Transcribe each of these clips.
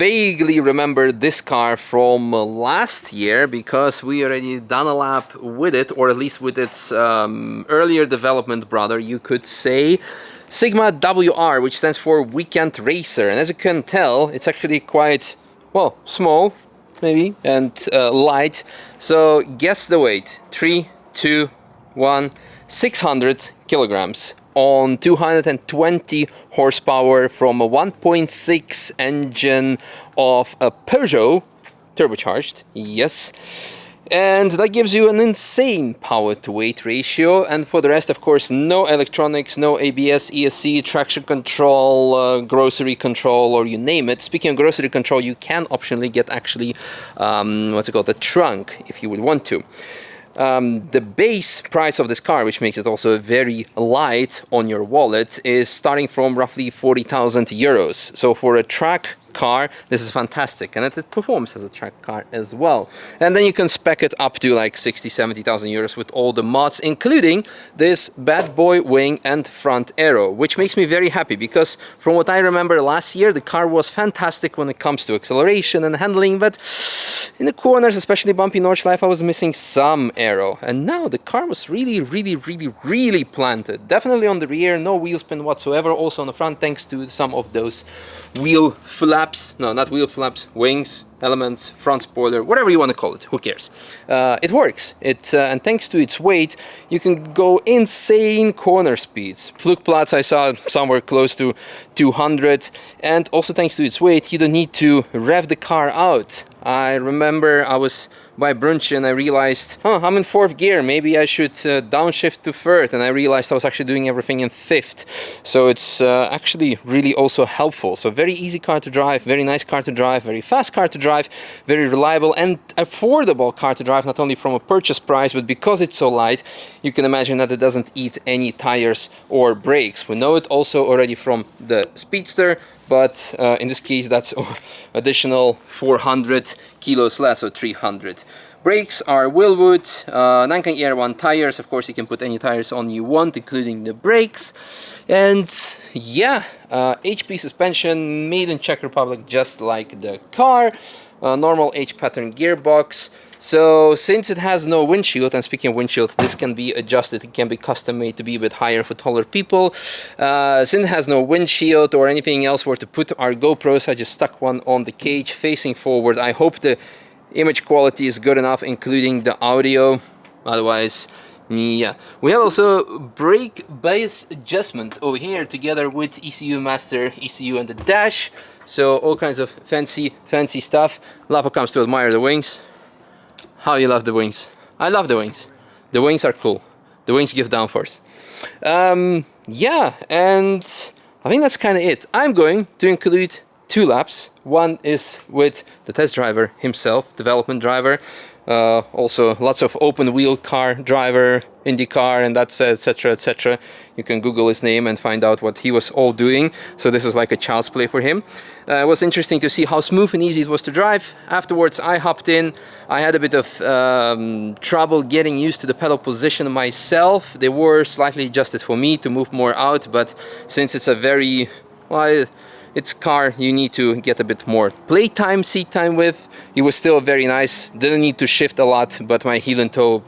vaguely remember this car from last year because we already done a lap with it, or at least with its earlier development brother, you could say. Sigma WR, which stands for Weekend Racer, and as you can tell, it's actually quite, well, small, maybe, and light. So guess the weight: 3, 2, 1, 600 kilograms on 220 horsepower from a 1.6 engine of a Peugeot, turbocharged, yes. And that gives you an insane power to weight ratio. And for the rest, of course, no electronics, no ABS, ESC, traction control, grocery control, or you name it. Speaking of grocery control, you can optionally get actually, the trunk, if you would want to. The base price of this car, which makes it also very light on your wallet, is starting from roughly 40,000 euros. So for a track car, this is fantastic, and it performs as a track car as well. And then you can spec it up to like 60-70,000 euros with all the mods, including this bad boy wing and front aero, which makes me very happy because from what I remember last year, the car was fantastic when it comes to acceleration and handling, but in the corners, especially bumpy Nordschleife, I was missing some aero. And now the car was really planted. Definitely on the rear, no wheel spin whatsoever. Also on the front, thanks to some of those wheel flaps. No, not wheel flaps, wings, elements, front spoiler, whatever you want to call it, who cares. It works. And thanks to its weight, you can go insane corner speeds. Flugplatz I saw somewhere close to 200, and also thanks to its weight, you don't need to rev the car out. I remember I was by Brunch and I realized, I'm in 4th gear, maybe I should downshift to 3rd, and I realized I was actually doing everything in 5th. So it's actually really also helpful. So very easy car to drive, very nice car to drive, very fast car to drive, very reliable and affordable car to drive, not only from a purchase price, but because it's so light, you can imagine that it doesn't eat any tires or brakes. We know it also already from the Speedster, but in this case that's additional 400 kilos less, so 300. Brakes are Wilwood, 9K Air 1 tires. Of course, you can put any tires on you want, including the brakes. And yeah, HP suspension, made in Czech Republic, just like the car. Normal H-pattern gearbox. So since it has no windshield, and speaking of windshield, this can be adjusted, it can be custom made to be a bit higher for taller people. Since it has no windshield or anything else where to put our GoPros, I just stuck one on the cage facing forward. I hope the image quality is good enough, including the audio. Otherwise, yeah. We have also brake bias adjustment over here together with ECU master, ECU and the dash. So all kinds of fancy stuff. Lapo comes to admire the wings. How you love the wings. I love the wings. The wings are cool. The wings give downforce. Yeah, and I think that's kind of it. I'm going to include 2 laps. One is with the test driver himself, development driver. Also lots of open wheel car driver, IndyCar, and that's etc, etc. You can Google his name and find out what he was all doing. So this is like a child's play for him. It was interesting to see how smooth and easy it was to drive. Afterwards I hopped in. I had a bit of trouble getting used to the pedal position myself. They were slightly adjusted for me to move more out, but since it's a very, well, it's car you need to get a bit more playtime, seat time with. It was still very nice, didn't need to shift a lot, but my heel and toe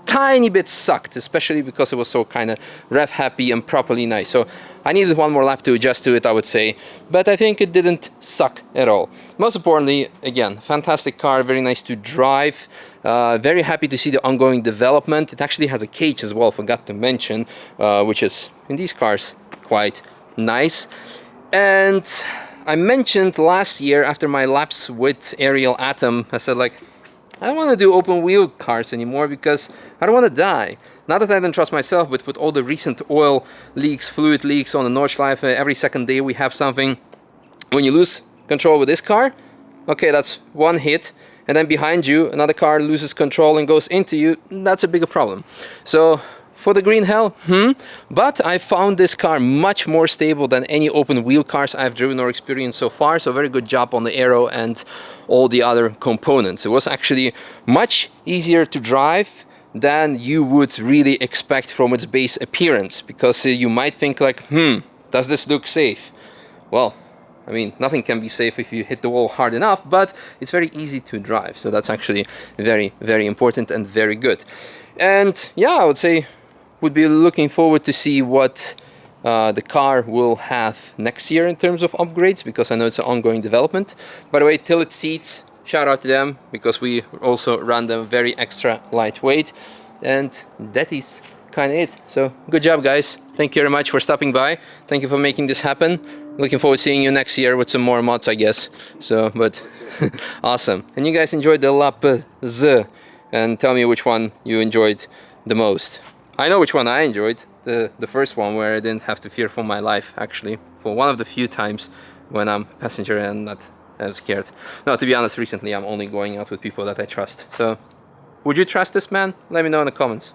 tiny bit sucked, especially because it was so kind of rev happy and properly nice. So I needed one more lap to adjust to it, I would say, but I think it didn't suck at all. Most importantly, again, fantastic car, very nice to drive. Very happy to see the ongoing development. It actually has a cage as well, forgot to mention, which is in these cars quite nice. And I mentioned last year after my laps with Ariel Atom, I said like, I don't want to do open wheel cars anymore because I don't want to die. Not that I don't trust myself, but with all the recent oil leaks, fluid leaks on the Nordschleife, every second day we have something. When you lose control with this car, okay, that's one hit, and then behind you another car loses control and goes into you, that's a bigger problem. So for the green hell, but I found this car much more stable than any open wheel cars I've driven or experienced so far, so very good job on the aero and all the other components. It was actually much easier to drive than you would really expect from its base appearance, because you might think like, does this look safe? Well, I mean, nothing can be safe if you hit the wall hard enough, but it's very easy to drive. So that's actually very, very important and very good. And yeah, I would say would be looking forward to see what the car will have next year in terms of upgrades, because I know it's an ongoing development. By the way, Tillet seats, shout out to them, because we also run them very extra lightweight. And that is kind of it. So good job, guys. Thank you very much for stopping by. Thank you for making this happen. Looking forward to seeing you next year with some more mods, I guess. So, but awesome. And you guys enjoyed the lap Z, and tell me which one you enjoyed the most. I know which one I enjoyed. The first one, where I didn't have to fear for my life, actually, for one of the few times when I'm a passenger and not scared. No, to be honest, recently I'm only going out with people that I trust. So, would you trust this man? Let me know in the comments.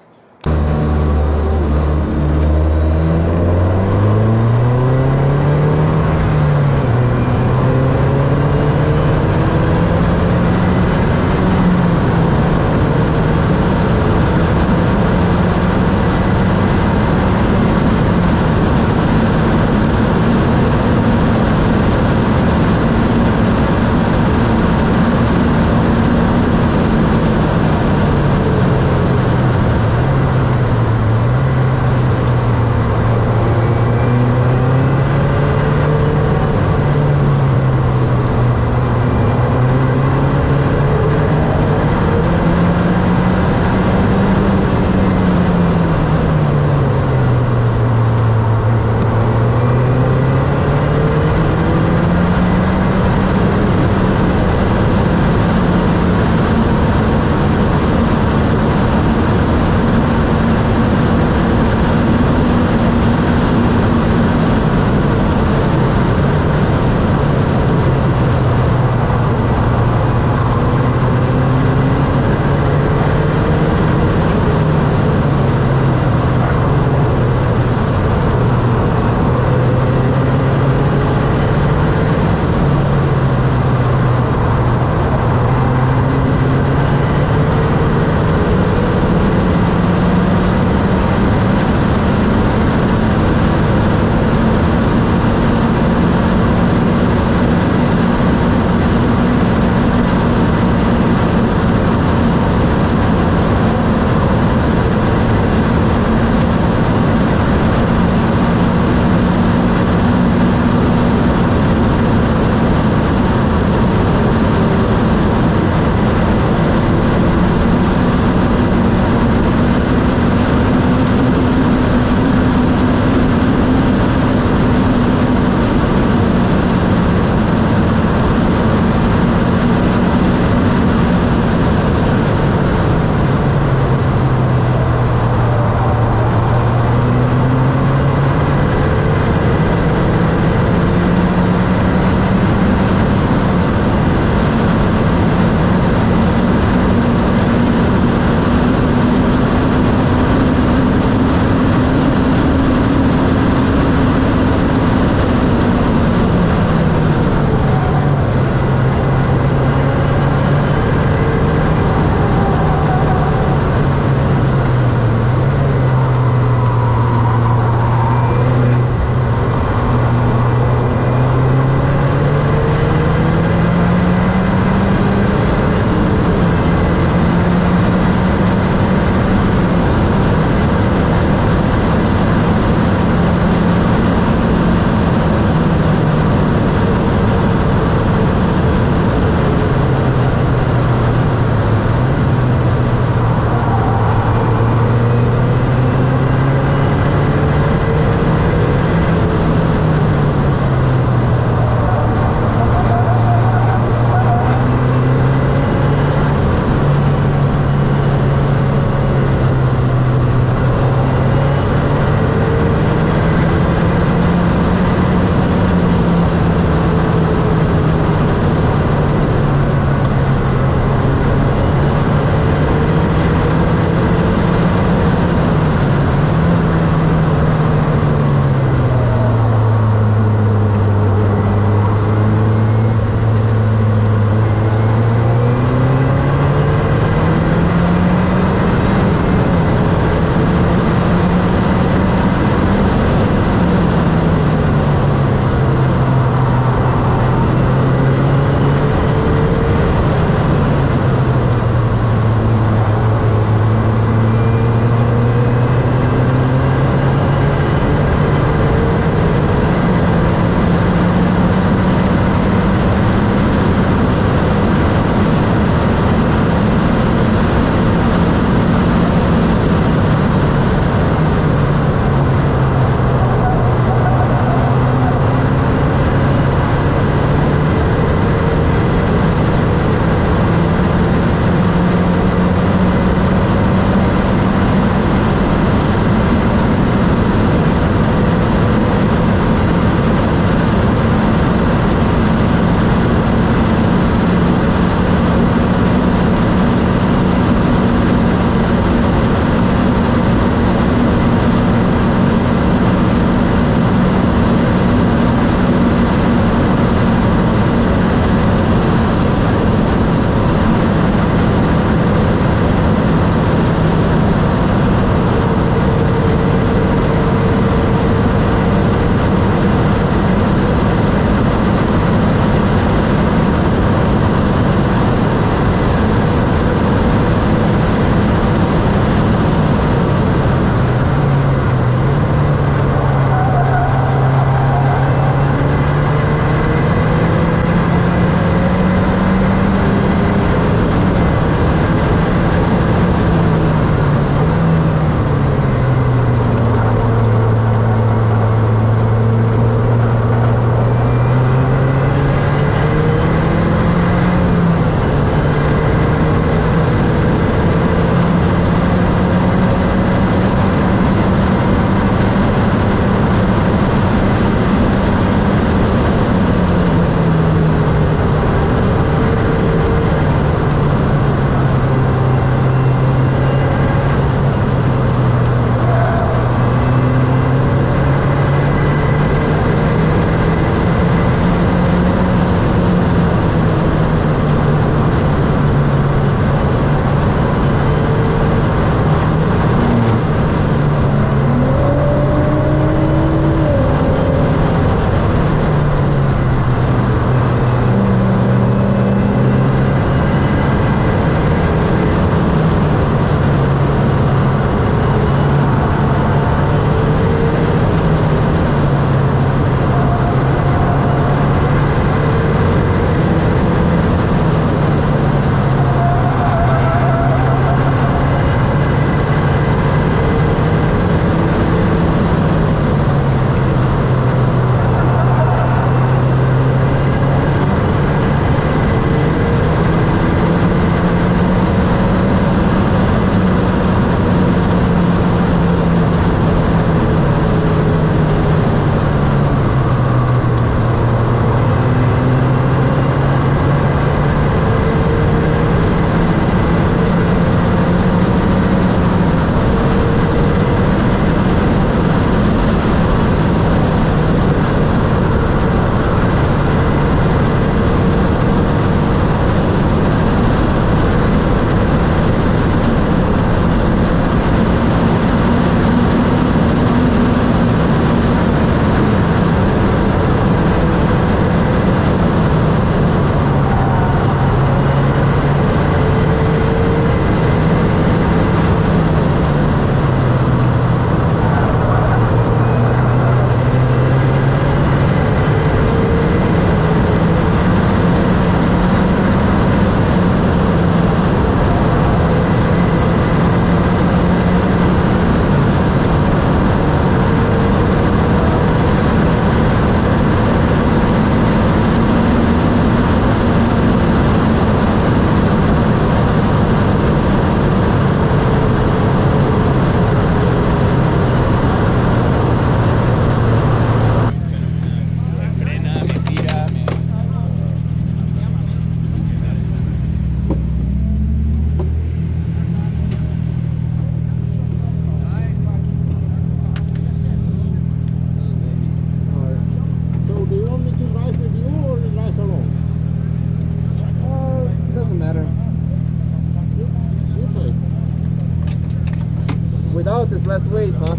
less weight, huh?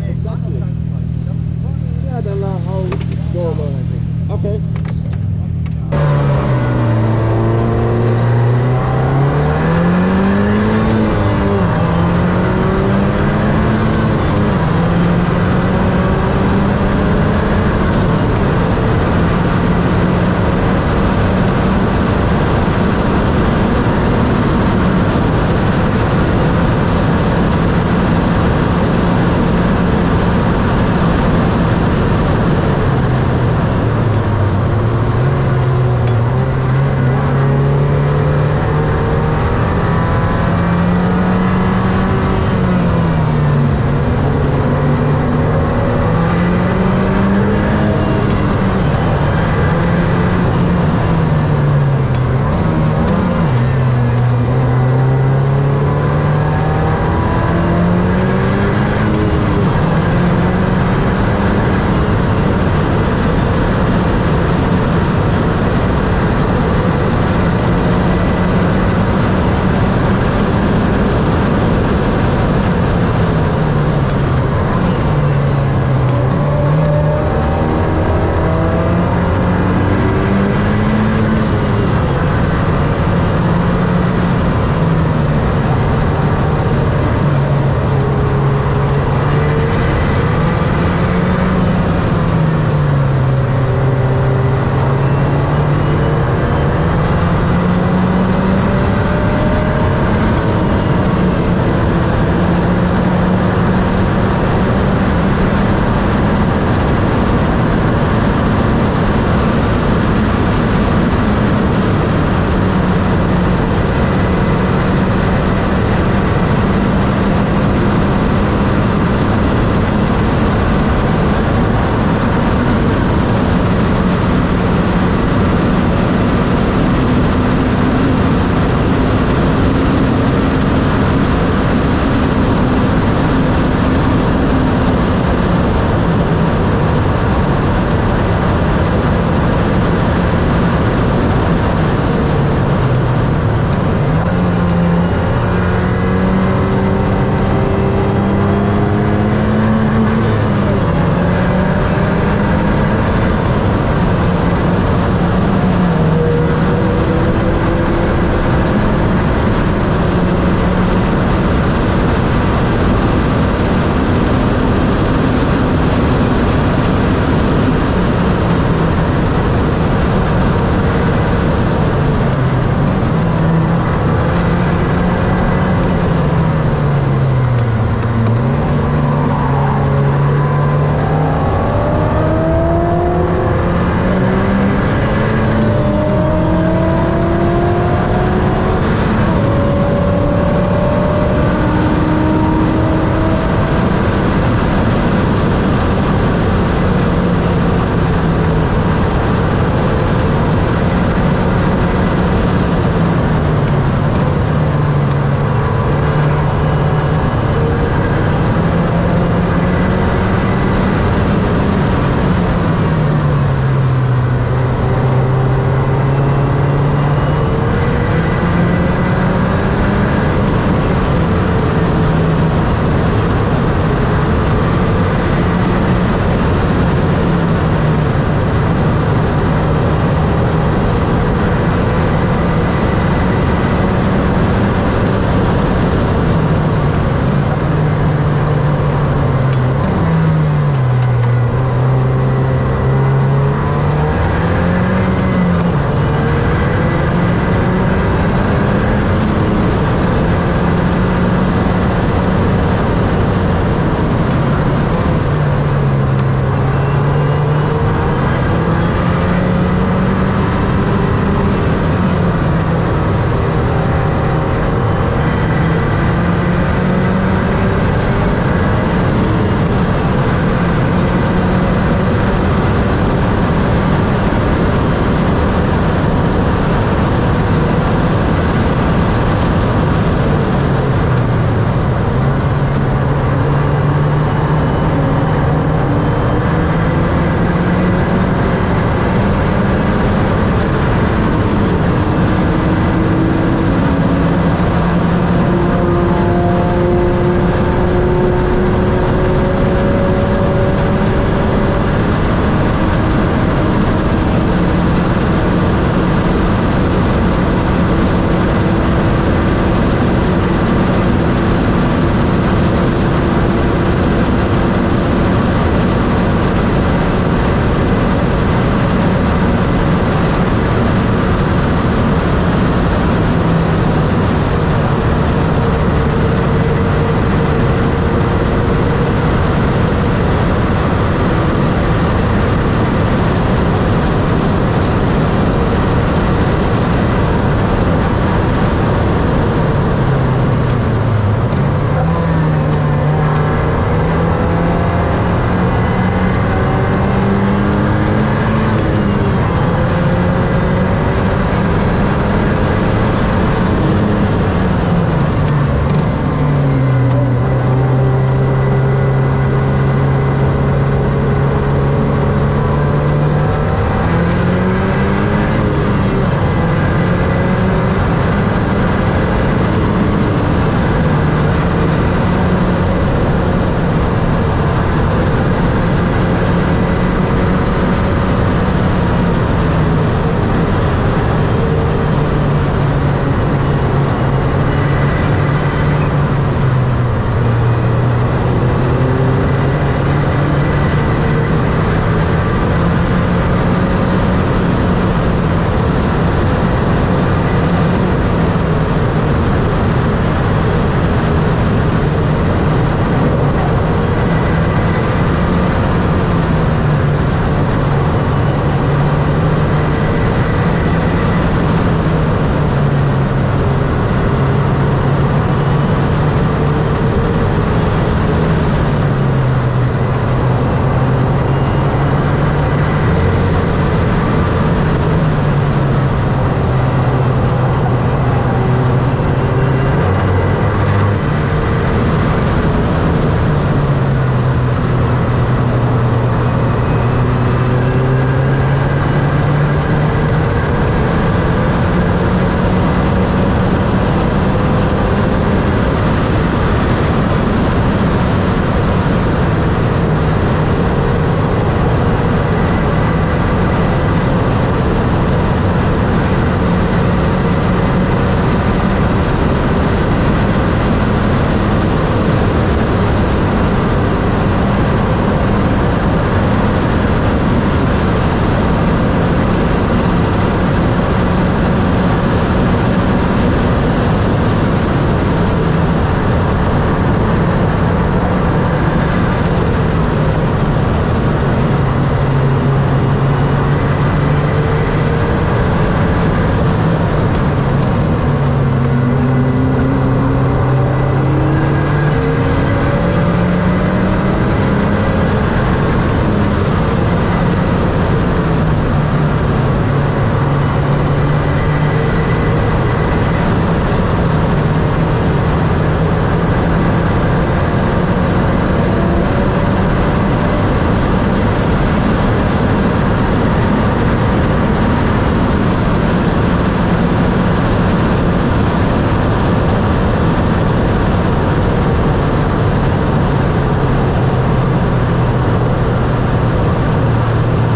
Exactly. Yeah, then how it's normal, I think. Okay.